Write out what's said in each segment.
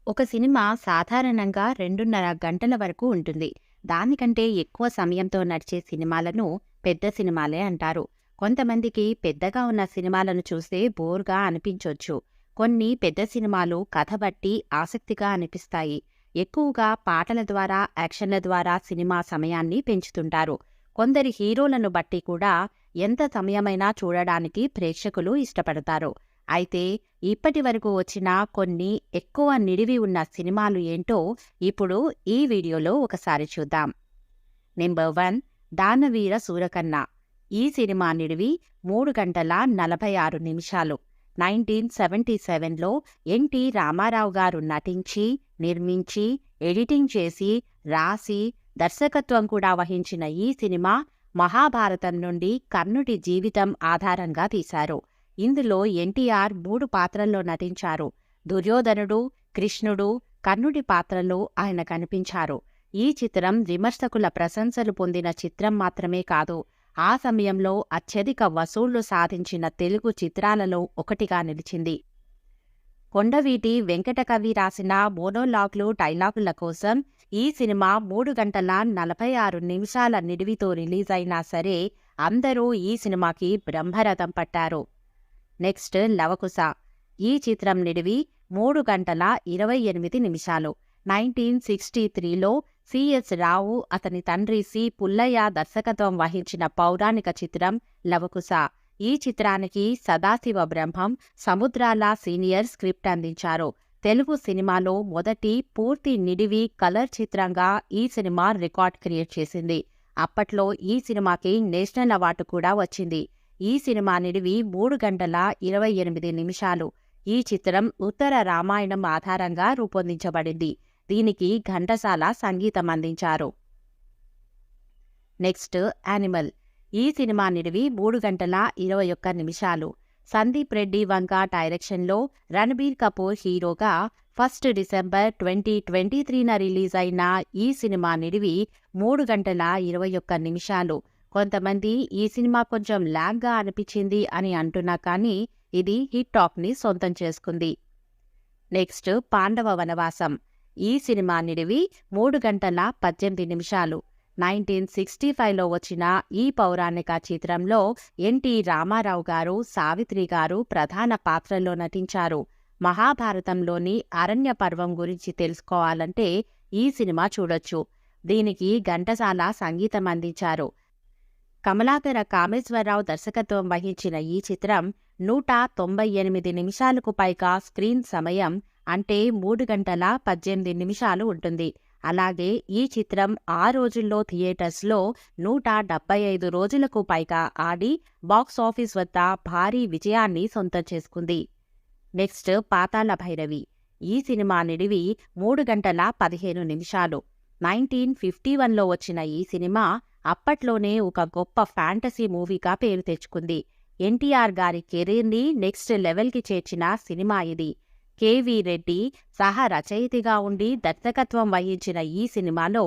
ఒక సినిమా సాధారణంగా 2:30 గంటల వరకు ఉంటుంది. దానికంటే ఎక్కువ సమయంతో నడిచే సినిమాలను పెద్ద సినిమాలే అంటారు. కొంతమందికి పెద్దగా ఉన్న సినిమాలను చూస్తే బోర్‌గా అనిపించొచ్చు. కొన్ని పెద్ద సినిమాలు కథ బట్టి ఆసక్తిగా అనిపిస్తాయి. ఎక్కువగా పాటల ద్వారా, యాక్షన్ల ద్వారా సినిమా సమయాన్ని పెంచుతుంటారు. కొందరి హీరోలను బట్టి కూడా ఎంత సమయమైనా చూడడానికి ప్రేక్షకులు ఇష్టపడతారు. అయితే ఇప్పటి వరకు వచ్చిన కొన్ని ఎక్కువ నిడివి ఉన్న సినిమాలు ఏంటో ఇప్పుడు ఈ వీడియోలో ఒకసారి చూద్దాం. నెంబర్ 1, దానవీర సూరకర్ణ. ఈ సినిమా నిడివి 3 గంటల 46 నిమిషాలు. 1977లో ఎన్టీ రామారావు గారు నటించి, నిర్మించి, ఎడిటింగ్ చేసి, రాసి, దర్శకత్వం కూడా వహించిన ఈ సినిమా మహాభారతం నుండి కర్ణుడి జీవితం ఆధారంగా తీశారు. ఇందులో ఎన్టీఆర్ 3 పాత్రల్లో నటించారు. దుర్యోధనుడు, కృష్ణుడు, కర్ణుడి పాత్రలో ఆయన కనిపించారు. ఈ చిత్రం విమర్శకుల ప్రశంసలు పొందిన చిత్రం మాత్రమే కాదు, ఆ సమయంలో అత్యధిక వసూళ్లు సాధించిన తెలుగు చిత్రాలలో ఒకటిగా నిలిచింది. కొండవీటి వెంకటకవి రాసిన మోనోలాగ్లు, డైలాగుల కోసం ఈ సినిమా 3 గంటల 46 నిమిషాల నిడివితో రిలీజ్ అయినా సరే అందరూ ఈ సినిమాకి బ్రహ్మరథం పట్టారు. నెక్స్ట్ లవకుశ. ఈ చిత్రం నిడివి 3 గంటల 28 నిమిషాలు. 1963లో సిఎస్ రావు, అతని తండ్రి సి పుల్లయ్య దర్శకత్వం వహించిన పౌరాణిక చిత్రం లవకుశ. ఈ చిత్రానికి సదాశివ బ్రహ్మం, సముద్రాల సీనియర్ స్క్రిప్ట్ అందించారు. తెలుగు సినిమాలో మొదటి పూర్తి నిడివి కలర్ చిత్రంగా ఈ సినిమా రికార్డ్ క్రియేట్ చేసింది. అప్పట్లో ఈ సినిమాకి నేషనల్ అవార్డు కూడా వచ్చింది. ఈ సినిమా నిడివి 3 గంటల 28 నిమిషాలు. ఈ చిత్రం ఉత్తర రామాయణం ఆధారంగా రూపొందించబడింది. దీనికి ఘంటసాల సంగీతం అందించారు. Next animal. ఈ సినిమా నిడివి 3 గంటల 21 నిమిషాలు. సందీప్ రెడ్డి వంక డైరెక్షన్లో రణబీర్ కపూర్ హీరోగా 1 డిసెంబర్ 2023న రిలీజ్ అయిన ఈ సినిమా నిడివి 3 గంటల 21 నిమిషాలు. కొంతమంది ఈ సినిమా కొంచెం ల్యాగ్గా అనిపించింది అని అంటున్నా కానీ ఇది హిట్ టాక్ని సొంతం చేసుకుంది. నెక్స్ట్ పాండవ వనవాసం. ఈ సినిమా నిడివి 3 గంటల 18 నిమిషాలు. 1965లో వచ్చిన ఈ పౌరాణిక చిత్రంలో ఎన్టీ రామారావు గారు, సావిత్రి గారు ప్రధాన పాత్రల్లో నటించారు. మహాభారతంలోని అరణ్య పర్వం గురించి తెలుసుకోవాలంటే ఈ సినిమా చూడొచ్చు. దీనికి ఘంటసాల సంగీతం అందించారు. కమలాకర కామేశ్వరరావు దర్శకత్వం వహించిన ఈ చిత్రం 198 నిమిషాలకు పైగా స్క్రీన్ సమయం, అంటే 3 గంటల 18 నిమిషాలు ఉంటుంది. అలాగే ఈ చిత్రం ఆ రోజుల్లో థియేటర్స్లో 175 రోజులకు పైగా ఆడి బాక్సాఫీస్ వద్ద భారీ విజయాన్ని సొంతం చేసుకుంది. నెక్స్ట్ పాతాళ భైరవి. ఈ సినిమా నిడివి 3 గంటల 15 నిమిషాలు. 1951లో వచ్చిన ఈ సినిమా అప్పట్లోనే ఒక గొప్ప ఫ్యాంటసీ మూవీగా పేరు తెచ్చుకుంది. ఎన్టీఆర్ గారి కెరీర్ని నెక్స్ట్ లెవెల్కి చేర్చిన సినిమా ఇది. కెవి రెడ్డి సహ రచయితగా ఉండి దర్శకత్వం వహించిన ఈ సినిమాలో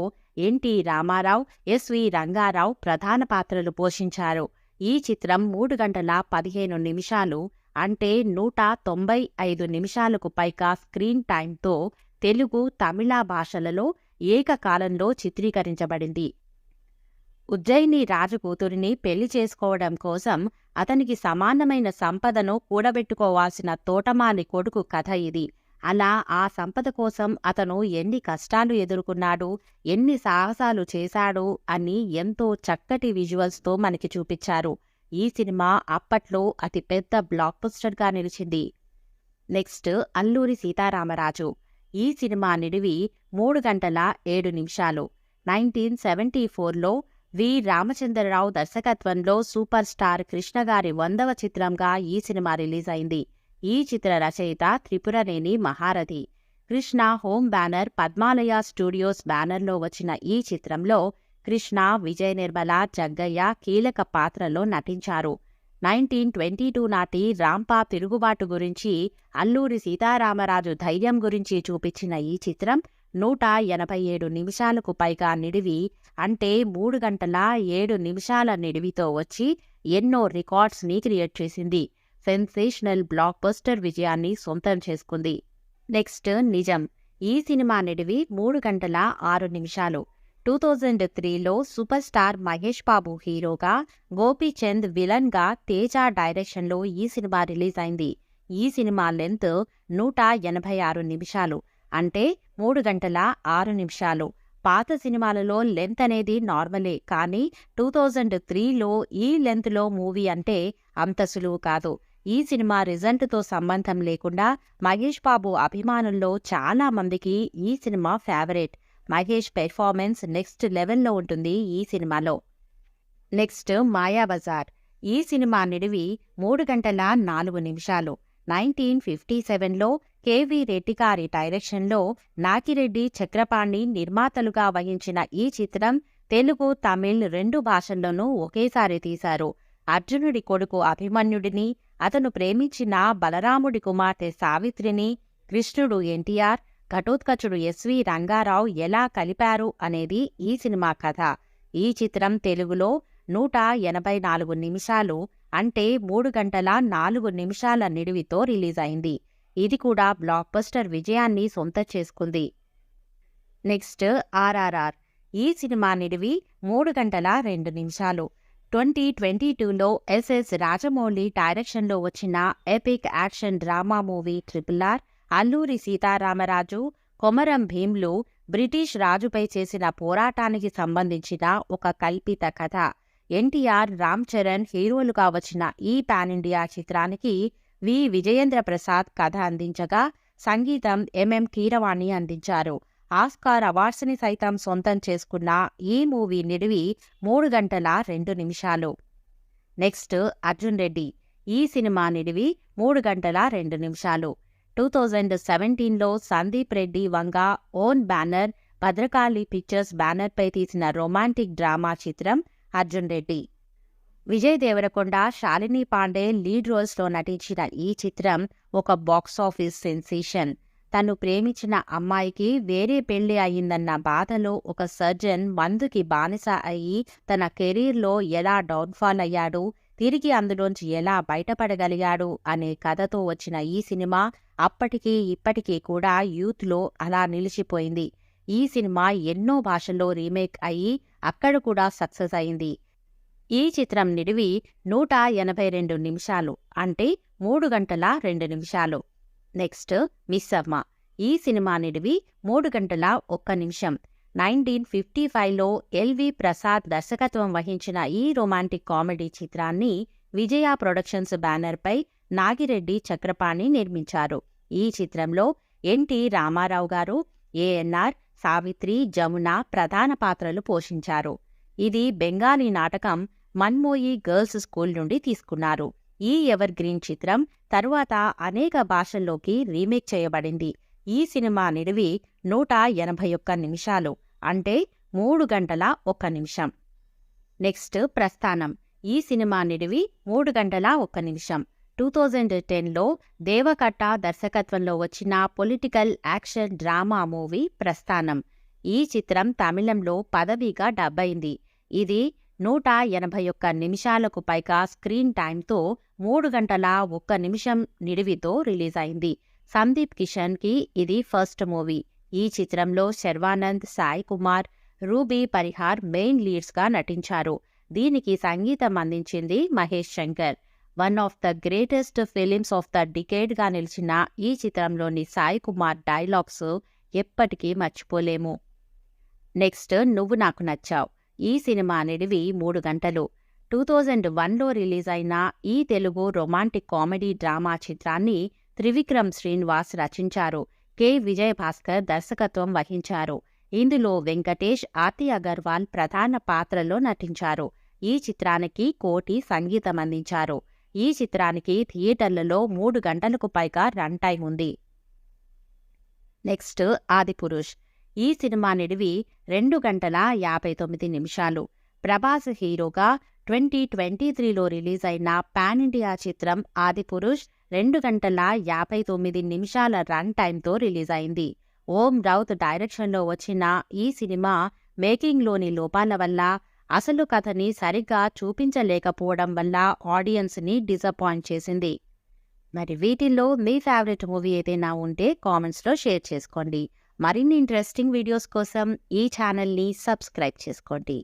ఎన్టీ రామారావు, ఎస్వి రంగారావు ప్రధాన పాత్రలు పోషించారు. ఈ చిత్రం 3 గంటల 15 నిమిషాలు, అంటే 195 నిమిషాలకు పైగా స్క్రీన్ టైంతో తెలుగు, తమిళ భాషలలో ఏకకాలంలో చిత్రీకరించబడింది. ఉజ్జయిని రాజు కూతురిని పెళ్లి చేసుకోవడం కోసం అతనికి సమానమైన సంపదను కూడబెట్టుకోవాల్సిన తోటమాలి కొడుకు కథ ఇది. అలా ఆ సంపద కోసం అతను ఎన్ని కష్టాలు ఎదుర్కొన్నాడు, ఎన్ని సాహసాలు చేశాడు అని ఎంతో చక్కటి విజువల్స్తో మనకి చూపించారు. ఈ సినిమా అప్పట్లో అతిపెద్ద బ్లాక్ బస్టర్గా నిలిచింది. నెక్స్ట్ అల్లూరి సీతారామరాజు. ఈ సినిమా నిడివి 3 గంటల 7 నిమిషాలు. 1974లో వి రామచంద్రరావు దర్శకత్వంలో సూపర్ స్టార్ కృష్ణగారి 100వ చిత్రంగా ఈ సినిమా రిలీజ్ అయింది. ఈ చిత్ర రచయిత Tripuraneni Maharathi. Krishna home banner Padmalaya studios బ్యానర్లో వచ్చిన ఈ చిత్రంలో కృష్ణ, విజయ నిర్మల, జగ్గయ్య కీలక పాత్రలో నటించారు. 1922 నాటి రాంపా తిరుగుబాటు గురించి, అల్లూరి సీతారామరాజు ధైర్యం గురించి చూపించిన ఈ చిత్రం 187 నిమిషాలకు పైగా నిడివి, అంటే 3 గంటల 7 నిమిషాల నిడివితో వచ్చి ఎన్నో రికార్డ్స్ని క్రియేట్ చేసింది. సెన్సేషనల్ బ్లాక్ బస్టర్ విజయాన్ని సొంతం చేసుకుంది. నెక్స్ట్ నిజం. ఈ సినిమా నిడివి 3 గంటల 6 నిమిషాలు. 2003లో సూపర్ స్టార్ మహేష్ బాబు హీరోగా, గోపీచంద్ విలన్గా, తేజ డైరెక్షన్లో ఈ సినిమా రిలీజ్ అయింది. ఈ సినిమా లెంత్ 186 నిమిషాలు, అంటే 3 గంటల 6 నిమిషాలు. పాత సినిమాలలో లెంత్ అనేది నార్మలే, కానీ 2003లో ఈ లెంత్లో మూవీ అంటే అంత సులువు కాదు. ఈ సినిమా రిజల్ట్తో సంబంధం లేకుండా మహేష్ బాబు అభిమానుల్లో చాలా మందికి ఈ cinema favourite. Mahesh performance next లెవెల్లో ఉంటుంది ఈ సినిమాలో. నెక్స్ట్ మాయాబజార్. ఈ సినిమా నిడివి 3 గంటల 4 నిమిషాలు. 1957లో కెవి రెడ్డి గారి డైరెక్షన్లో నాగిరెడ్డి చక్రపాణి నిర్మాతలుగా వహించిన ఈ చిత్రం తెలుగు, తమిళ్ 2 భాషల్లోనూ ఒకేసారి తీశారు. అర్జునుడి కొడుకు అభిమన్యుడిని, అతను ప్రేమించిన బలరాముడి కుమార్తె సావిత్రిని కృష్ణుడు ఎన్టీఆర్, ఘటోత్కచుడు ఎస్వి రంగారావు ఎలా కలిపారు అనేది ఈ సినిమా కథ. ఈ చిత్రం తెలుగులో 184 నిమిషాలు, అంటే 3 గంటల 4 నిమిషాల నిడివితో రిలీజ్ అయింది. ఇది కూడా బ్లాక్ బస్టర్ విజయాన్ని సొంతం చేసుకుంది. నెక్స్ట్ ఆర్ఆర్ఆర్. ఈ సినిమా నిడివి 3 గంటల 2 నిమిషాలు. 2022లో ఎస్ఎస్ రాజమౌళి డైరెక్షన్లో వచ్చిన epic action drama movie RRR. Alluri Sitaramaraju, Komaram భీమ్లు బ్రిటిష్ రాజుపై చేసిన పోరాటానికి సంబంధించిన ఒక కల్పిత కథ. ఎన్టీఆర్, రామ్ చరణ్ హీరోలుగా వచ్చిన ఈ పాన్ ఇండియా చిత్రానికి వి. విజయేంద్ర ప్రసాద్ కథ అందించగా, సంగీతం ఎంఎం కీరవాణి అందించారు. ఆస్కార్ అవార్డ్స్ని సైతం సొంతం చేసుకున్న ఈ మూవీ నిడివి 3 గంటల 2 నిమిషాలు. నెక్స్ట్ అర్జున్ రెడ్డి. ఈ సినిమా నిడివి 3 గంటల 2 నిమిషాలు. 2017లో Sandeep Reddy Vanga own banner, Bhadrakali pictures బ్యానర్పై తీసిన రొమాంటిక్ డ్రామా చిత్రం అర్జున్ రెడ్డి. విజయ్ దేవరకొండ, శాలిని పాండే లీడ్ రోల్స్లో నటించిన ఈ చిత్రం ఒక బాక్సాఫీస్ సెన్సేషన్. తను ప్రేమించిన అమ్మాయికి వేరే పెళ్లి అయిందన్న బాధలో ఒక సర్జన్ మందుకి బానిస అయి తన కెరీర్లో ఎలా డౌన్ఫాల్ అయ్యాడు, తిరిగి అందులోంచి ఎలా బయటపడగలిగాడు అనే కథతో వచ్చిన ఈ సినిమా అప్పటికీ ఇప్పటికీ కూడా యూత్లో అలా నిలిచిపోయింది. ఈ సినిమా ఎన్నో భాషల్లో రీమేక్ అయ్యి అక్కడ కూడా సక్సెస్ అయింది. ఈ చిత్రం నిడివి 182 నిమిషాలు, అంటే 3 గంటల 2 నిమిషాలు. నెక్స్ట్ మిస్సమ్మ. ఈ సినిమా నిడివి 3 గంటల 1 నిమిషం. 1955లో ఎల్వి ప్రసాద్ దర్శకత్వం వహించిన ఈ రొమాంటిక్ కామెడీ చిత్రాన్ని విజయ ప్రొడక్షన్స్ బ్యానర్పై నాగిరెడ్డి చక్రపాణి నిర్మించారు. ఈ చిత్రంలో ఎన్టీ రామారావు గారు, ఏఎన్ఆర్, సావిత్రి, జమున ప్రధాన పాత్రలు పోషించారు. ఇది బెంగాలీ నాటకం మన్మోయి గర్ల్స్ స్కూల్ నుండి తీసుకున్నారు. ఈ ఎవర్ గ్రీన్ చిత్రం తరువాత అనేక భాషల్లోకి రీమేక్ చేయబడింది. ఈ సినిమా నిడివి 181 నిమిషాలు, అంటే 3 గంటల 1 నిమిషం. నెక్స్ట్ ప్రస్థానం. ఈ సినిమా నిడివి 3 గంటల 1 నిమిషం. 2010లో దేవకట్ట దర్శకత్వంలో వచ్చిన పొలిటికల్ యాక్షన్ డ్రామా మూవీ ప్రస్థానం. ఈ చిత్రం తమిళంలో పదవిగా డబ్ అయింది. ఇది 181 నిమిషాలకు పైగా స్క్రీన్ టైంతో 3 గంటల 1 నిమిషం నిడివితో రిలీజ్ అయింది. సందీప్ కిషన్కి ఇది ఫస్ట్ మూవీ. ఈ చిత్రంలో శర్వానంద్, సాయి కుమార్, రూబీ పరిహార్ మెయిన్ లీడ్స్గా నటించారు. దీనికి సంగీతం అందించింది Mahesh Shankar. One of the greatest films of the డికేడ్గా నిలిచిన ఈ చిత్రంలోని సాయి కుమార్ డైలాగ్స్ ఎప్పటికీ మర్చిపోలేము. నెక్స్ట్ నువ్వు నాకు నచ్చావ్. ఈ సినిమా నిడివి 3 గంటలు. 2001లో రిలీజ్ అయిన ఈ తెలుగు రొమాంటిక్ కామెడీ డ్రామా చిత్రాన్ని త్రివిక్రమ్ శ్రీనివాస్ రచించారు. కె. విజయభాస్కర్ దర్శకత్వం వహించారు. ఇందులో వెంకటేష్, ఆర్తి అగర్వాల్ ప్రధాన పాత్రలో నటించారు. ఈ చిత్రానికి కోటి సంగీతం అందించారు. ఈ చిత్రానికి థియేటర్లలో 3 గంటలకు పైగా రన్ టైం ఉంది. నెక్స్ట్ ఆదిపురుష్. ఈ సినిమా నిడివి 2 గంటల 59 నిమిషాలు. ప్రభాస్ హీరోగా 2023లో రిలీజ్ అయిన పాన్ ఇండియా చిత్రం ఆదిపురుష్ 2 గంటల 59 నిమిషాల రన్ టైంతో రిలీజ్ అయింది. ఓం రౌత్ డైరెక్షన్లో వచ్చిన ఈ సినిమా మేకింగ్లోని లోపాల వల్ల, అసలు కథని సరిగ్గా చూపించలేకపోవడం వల్ల ఆడియన్స్ని డిసప్పాయింట్ చేసింది. మరి వీటిల్లో మీ ఫేవరెట్ మూవీ ఏదైనా ఉంటే కామెంట్స్లో షేర్ చేసుకోండి. మరిన్ని ఇంట్రెస్టింగ్ వీడియోస్ కోసం ఈ ఛానల్ని సబ్స్క్రైబ్ చేసుకోండి.